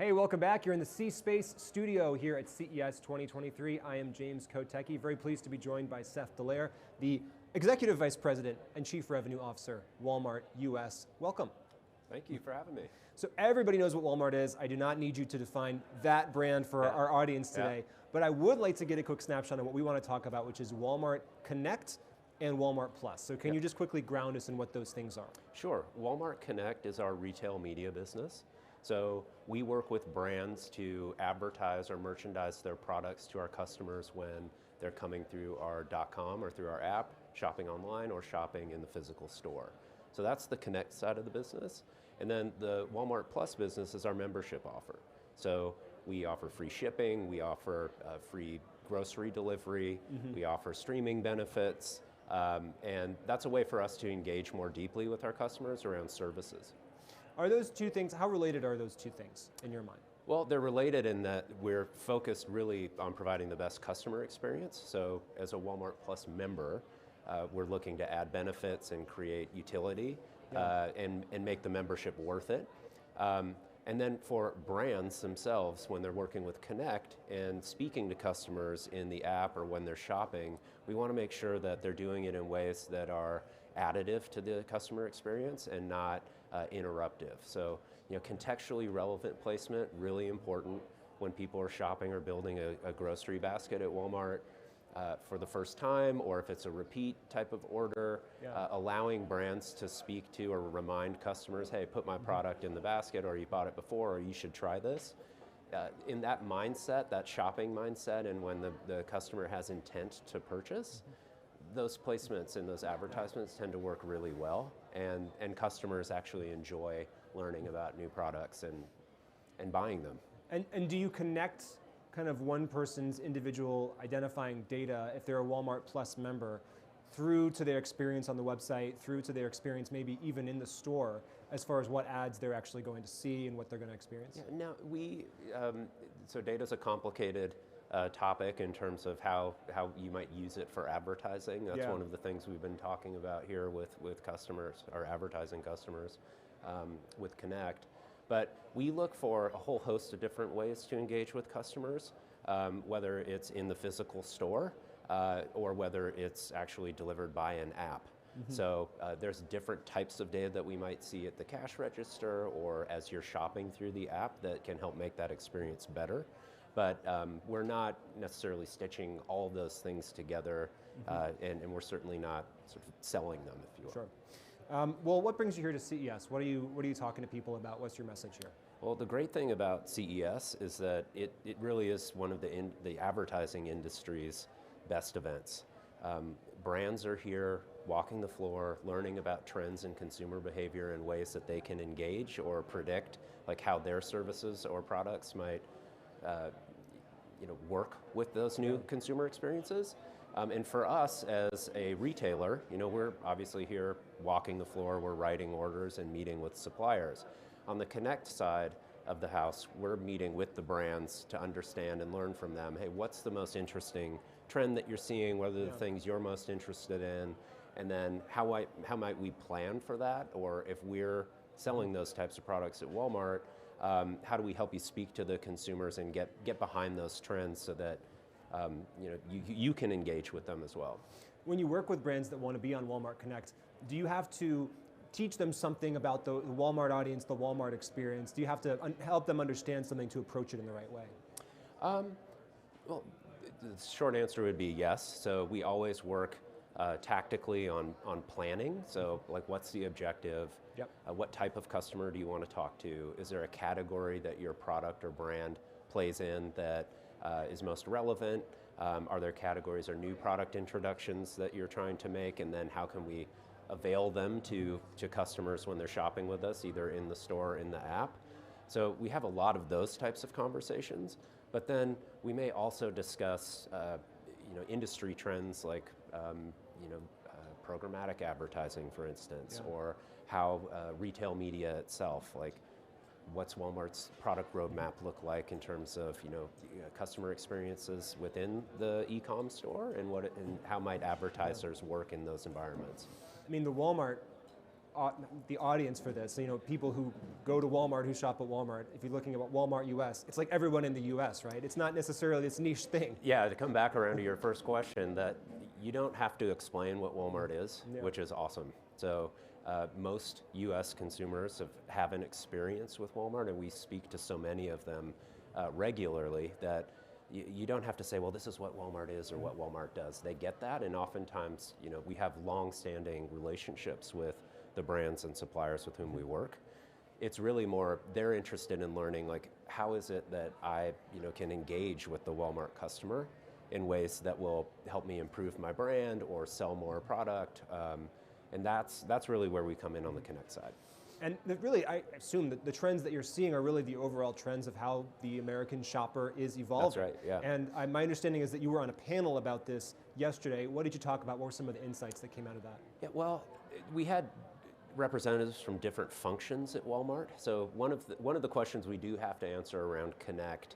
Hey, welcome back. You're in the C Space Studio here at CES 2023. I am James Kotecki, very pleased to be joined by Seth Dallaire, the Executive Vice President and Chief Revenue Officer, Walmart US. Welcome. Thank you for having me. So everybody knows what Walmart is. I do not need you to define that brand for our audience today, but I would like to get a quick snapshot on what we want to talk about, which is Walmart Connect and Walmart Plus. So can you just quickly ground us in what those things are? Sure. Walmart Connect is our retail media business. So we work with brands to advertise or merchandise their products to our customers when they're coming through our .com or through our app, shopping online or shopping in the physical store. So that's the Connect side of the business. And then the Walmart Plus business is our membership offer. So we offer free shipping, we offer free grocery delivery, we offer streaming benefits, and that's a way for us to engage more deeply with our customers around services. Are those two things, how related are those two things in your mind? Well, they're related in that we're focused really on providing the best customer experience. So as a Walmart Plus member, we're looking to add benefits and create utility and make the membership worth it. And then for brands themselves, when they're working with Connect and speaking to customers in the app or when they're shopping, we want to make sure that they're doing it in ways that are additive to the customer experience and not interruptive. So, contextually relevant placement, really important when people are shopping or building a grocery basket at Walmart for the first time, or if it's a repeat type of order, allowing brands to speak to or remind customers, hey, put my product in the basket, or you bought it before, or you should try this. In that mindset, that shopping mindset, and when the customer has intent to purchase, those placements and those advertisements tend to work really well, and customers actually enjoy learning about new products and buying them. And do you connect kind of one person's individual identifying data, if they're a Walmart Plus member, through to their experience on the website, through to their experience maybe even in the store, as far as what ads they're actually going to see and what they're going to experience? Yeah, now so data's a complicated topic in terms of how you might use it for advertising. That's one of the things we've been talking about here with customers, our advertising customers, with Connect. But we look for a whole host of different ways to engage with customers, whether it's in the physical store or whether it's actually delivered by an app. So there's different types of data that we might see at the cash register or as you're shopping through the app that can help make that experience better. But we're not necessarily stitching all of those things together, and we're certainly not sort of selling them, if you will. Sure. Well, what brings you here to CES? What are you talking to people about? What's your message here? Well, the great thing about CES is that it really is one of the advertising industry's best events. Brands are here walking the floor, learning about trends in consumer behavior and ways that they can engage or predict like how their services or products might work with those new consumer experiences. And for us as a retailer, we're obviously here walking the floor, we're writing orders and meeting with suppliers. On the Connect side of the house, we're meeting with the brands to understand and learn from them, hey, what's the most interesting trend that you're seeing, what are the things you're most interested in, and then how might we plan for that, or if we're selling those types of products at Walmart, how do we help you speak to the consumers and get behind those trends so that you can engage with them as well. When you work with brands that want to be on Walmart Connect, do you have to teach them something about the Walmart audience, the Walmart experience? Do you have to help them understand something to approach it in the right way? Well, the short answer would be yes. So we always work tactically on planning. So like, what's the objective? What type of customer do you want to talk to? Is there a category that your product or brand plays in that is most relevant? Are there categories or new product introductions that you're trying to make? And then how can we avail them to customers when they're shopping with us, either in the store or in the app? So we have a lot of those types of conversations, but then we may also discuss industry trends like programmatic advertising, for instance, or how retail media itself, like what's Walmart's product roadmap look like in terms of customer experiences within the e-com store, and how might advertisers work in those environments? I mean, the Walmart the audience for this. You know, people who go to Walmart, who shop at Walmart. If you're looking at Walmart US, it's like everyone in the US, right? It's not necessarily this niche thing. Yeah, to come back around to your first question, that you don't have to explain what Walmart is, which is awesome. So most US consumers have an experience with Walmart, and we speak to so many of them regularly that you don't have to say, well, this is what Walmart is or what Walmart does. They get that, and oftentimes, you know, we have long-standing relationships with the brands and suppliers with whom we work. It's really more, they're interested in learning, like, how is it that I, you know, can engage with the Walmart customer in ways that will help me improve my brand or sell more product, and that's really where we come in on the Connect side. And really, I assume that the trends that you're seeing are really the overall trends of how the American shopper is evolving. That's right, yeah. And my understanding is that you were on a panel about this yesterday. What did you talk about? What were some of the insights that came out of that? Yeah, well, we had representatives from different functions at Walmart. So one of the questions we do have to answer around Connect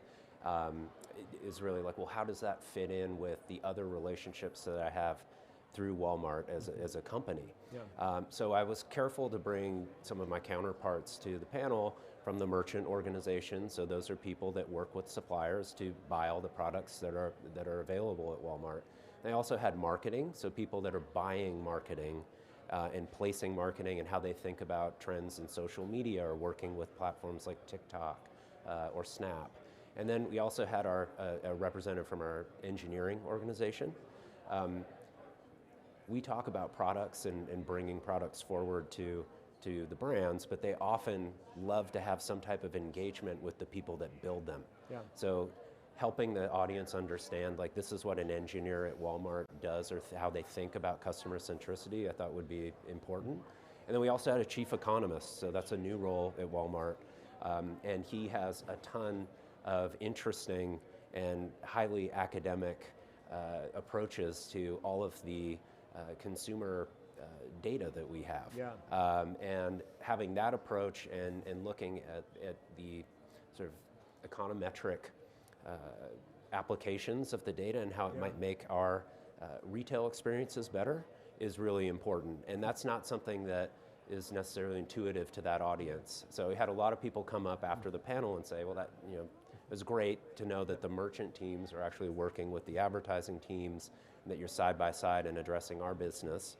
is really like, well, how does that fit in with the other relationships that I have through Walmart as a company? Yeah. So I was careful to bring some of my counterparts to the panel from the merchant organization. So those are people that work with suppliers to buy all the products that are available at Walmart. They also had marketing, so people that are buying marketing and placing marketing and how they think about trends in social media or working with platforms like TikTok or Snap. And then we also had a representative from our engineering organization. We talk about products and bringing products forward to the brands, but they often love to have some type of engagement with the people that build them. Yeah. So helping the audience understand, like, this is what an engineer at Walmart does, or how they think about customer centricity, I thought would be important. And then we also had a chief economist, so that's a new role at Walmart, and he has a ton of interesting and highly academic approaches to all of the consumer data that we have. Yeah. And having that approach and looking at the sort of econometric applications of the data and how it might make our retail experiences better is really important. And that's not something that is necessarily intuitive to that audience. So we had a lot of people come up after the panel and say, well, that, you know, it was great to know that the merchant teams are actually working with the advertising teams, and that you're side by side and addressing our business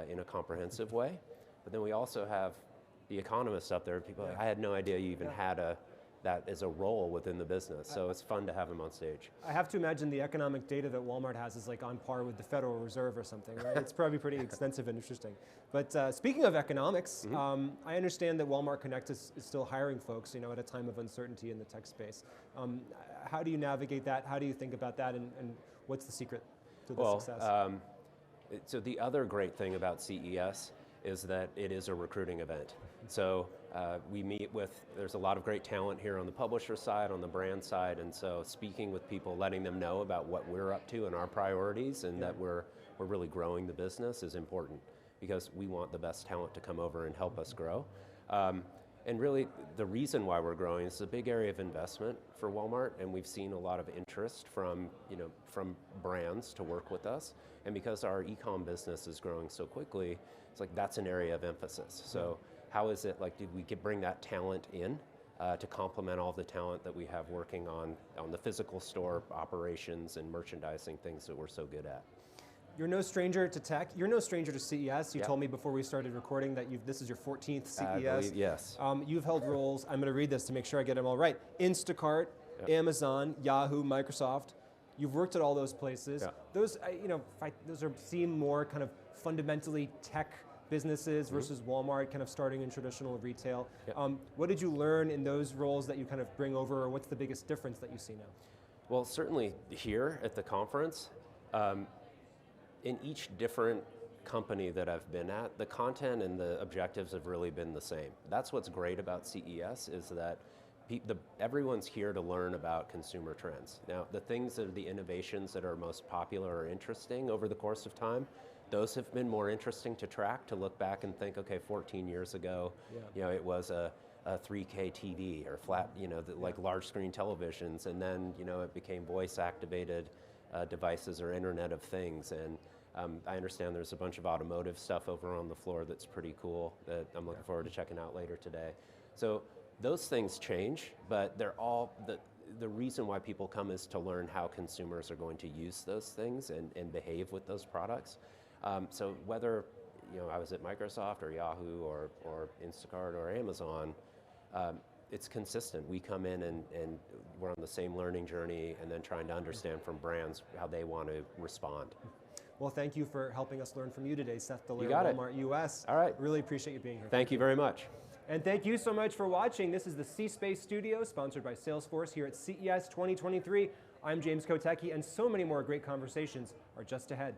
in a comprehensive way. But then we also have the economists up there, people like, I had no idea you even had that as a role within the business. So it's fun to have them on stage. I have to imagine the economic data that Walmart has is like on par with the Federal Reserve or something, right? It's probably pretty extensive and interesting. But speaking of economics, I understand that Walmart Connect is still hiring folks, you know, at a time of uncertainty in the tech space. How do you navigate that? How do you think about that? And what's the secret to the success? So the other great thing about CES is that it is a recruiting event. So we meet with, there's a lot of great talent here on the publisher side, on the brand side, and so speaking with people, letting them know about what we're up to and our priorities, and that we're really growing the business is important, because we want the best talent to come over and help us grow. And really, the reason why we're growing is a big area of investment for Walmart, and we've seen a lot of interest from brands to work with us. And because our e-com business is growing so quickly, it's like that's an area of emphasis. So how is it, like, did we bring that talent in to complement all the talent that we have working on the physical store operations and merchandising, things that we're so good at? You're no stranger to tech. You're no stranger to CES. You told me before we started recording that this is your 14th CES. I believe, yes. You've held roles, I'm going to read this to make sure I get them all right. Instacart, Amazon, Yahoo, Microsoft. You've worked at all those places. Those, those seem more kind of fundamentally tech businesses versus Walmart, kind of starting in traditional retail. What did you learn in those roles that you kind of bring over, or what's the biggest difference that you see now? Well, certainly here at the conference, in each different company that I've been at, the content and the objectives have really been the same. That's what's great about CES, is that everyone's here to learn about consumer trends. Now, the things that are the innovations that are most popular or interesting over the course of time, those have been more interesting to track, to look back and think, okay, 14 years ago, it was a 3K TV or flat, like large screen televisions, and then, it became voice activated devices or Internet of Things, and I understand there's a bunch of automotive stuff over on the floor that's pretty cool that I'm looking forward to checking out later today. So those things change, but they're all, the reason why people come is to learn how consumers are going to use those things and behave with those products. So whether I was at Microsoft or Yahoo or Instacart or Amazon, it's consistent. We come in and we're on the same learning journey and then trying to understand from brands how they want to respond. Well, thank you for helping us learn from you today, Seth Dallaire, Walmart US. All right. Really appreciate you being here. Thank you very much. And thank you so much for watching. This is the C Space Studio, sponsored by Salesforce here at CES 2023. I'm James Kotecki, and so many more great conversations are just ahead.